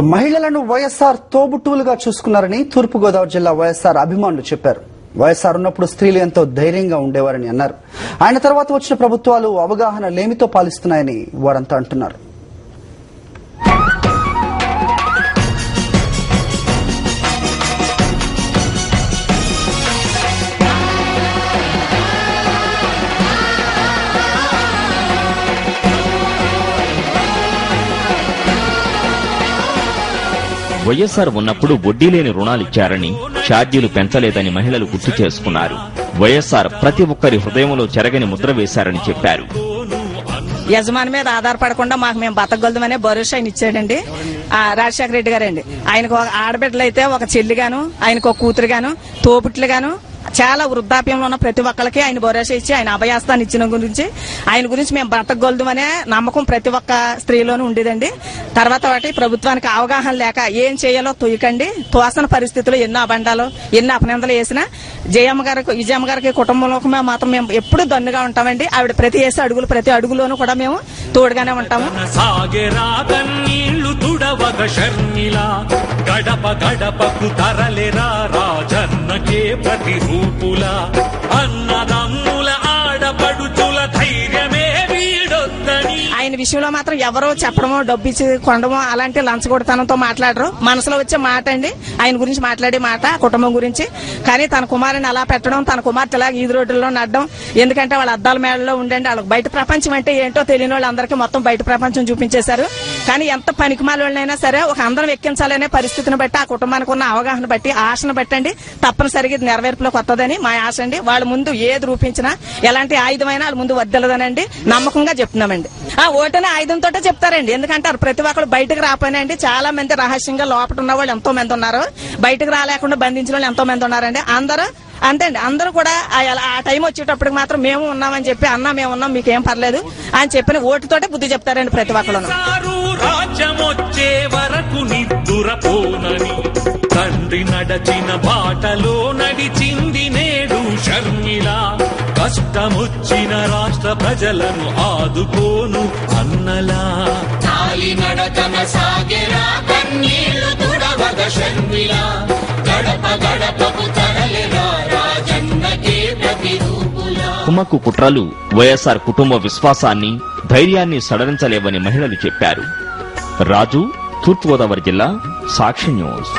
మహిళలను వైఎస్ఆర్ తోబుట్టువులుగా చూసుకున్నారని తూర్పుగోదావరి జిల్లా వైఎస్ఆర్ అభిమానులు చెప్పారు. వైఎస్ఆర్ ఉన్నప్పుడు స్త్రీలు ఎంతో ధైర్యంగా ఉండేవారని అన్నారు. ఆయన తర్వాత వచ్చిన ప్రభుత్వాలు అవగాహన లేమితో పాలిస్తున్నాయని వారంతా అంటున్నారు. వైఎస్ఆర్ ఉన్నప్పుడు వడ్డీ లేని రుణాలిచ్చారని, ఛార్జీలు పెంచలేదని మహిళలు గుర్తు చేసుకున్నారు. వైఎస్ఆర్ ప్రతి ఒక్కరి హృదయంలో చెరగని ముద్ర వేశారని చెప్పారు. యజమాని మీద ఆధారపడకుండా మాకు మేము బతకగలదమనే భరోసా ఆయన ఇచ్చాడండి రాజశేఖర రెడ్డి గారండి. ఆయనకు ఒక ఆడబిడ్డలు అయితే ఒక చెల్లిగాను, ఆయనకు ఒక కూతురుగాను, తోబుట్లుగాను చాలా వృద్ధాప్యంలో ఉన్న ప్రతి ఒక్కరికి ఆయన భరోసా ఇచ్చి ఆయన అభయాస్తాన్ని ఇచ్చిన గురించి ఆయన గురించి మేము బతకగలదమనే నమ్మకం ప్రతి ఒక్క స్త్రీలోనూ ఉండేదండి. తర్వాత వాటి ప్రభుత్వానికి అవగాహన లేక ఏం చేయాలో తొయ్యకండి తోసన పరిస్థితుల్లో ఎన్నో అబండాలు ఎన్నో అపనిందలు వేసినా విజయమ్మ గారికి కుటుంబంలో మాత్రం మేము ఎప్పుడు దన్నుగా ఉంటామండి. ఆవిడ ప్రతి అడుగులోనూ కూడా మేము తోడుగానే ఉంటాము. గడప గడపకు తరలిరా రాజన్నకే ప్రతి రూపులా అన్నదమ్ముల ఆడపడుచుల ధైర్యమే వీడొద్దని. ఆయన విషయంలో మాత్రం ఎవరో చెప్పడమో డబ్బు ఇచ్చి కొనడమో అలాంటి లంచగొడతనంతో మాట్లాడరు. మనసులో వచ్చే మాట అండి ఆయన గురించి మాట్లాడే మాట కుటుంబం గురించి. కానీ తన కుమారుని అలా పెట్టడం, తన కుమార్తె ఇలా ఈది రోడ్డుల్లో నడడం, ఎందుకంటే వాళ్ళ అద్దాల మేడలో ఉండండి వాళ్ళకి బయట ప్రపంచం అంటే ఏంటో తెలియని వాళ్ళందరికీ మొత్తం బయట ప్రపంచం చూపించేశారు. కానీ ఎంత పనికిమాలైనా సరే ఒక అందరం ఎక్కించాలనే పరిస్థితిని బట్టి ఆ కుటుంబానికి ఉన్న అవగాహన బట్టి ఆశను బట్టండి తప్పనిసరిగా ఇది నెరవేర్పులోకి వస్తుందని మా ఆశ అండి. వాళ్ళ ముందు ఏది రూపించినా ఎలాంటి ఆయుధమైనా వాళ్ళ ముందు వద్దలదనండి నమ్మకంగా చెప్తున్నామండి. ఓటనే ఆయుధంతో చెప్తారండి. ఎందుకంటే ప్రతి ఒక్కరు బయటకు రాపోయినండి చాలా మంది రహస్యంగా లోపల ఉన్న వాళ్ళు ఎంతో మంది ఉన్నారు, బయటకు రాలేకుండా బంధించిన వాళ్ళు ఎంతో మంది ఉన్నారండి. అందరూ అంతే అండి. అందరూ కూడా ఆ టైం వచ్చేటప్పటికి మాత్రం మేము ఉన్నామని చెప్పి అన్నా మేము ఉన్నాం మీకేం పర్లేదు అని చెప్పిన ఓటుతోటే బుద్ధి చెప్తారండి ప్రతి ఒక్కరు. రాజ్యమొచ్చే వరకు నిద్దురపోనని తండ్రి నడచిన బాటలో నడిచింది నేడు షర్మిల. కష్టమొచ్చిన రాష్ట్ర ప్రజలను ఆదుకోను అన్నలా నడకన సాగెరా కన్నీళ్లు తుడవగ షర్మిల. గడప గడపకు తరలిరా రాజన్నకే ప్రతి రూపులా. కుమ్మక్కు కుట్రలు వైఎస్ఆర్ కుటుంబ విశ్వాసాన్ని, ధైర్యాన్ని సడలించలేవని మహిళలు చెప్పారు. రాజు, తూర్పుగోదావరి జిల్లా, సాక్షి న్యూస్.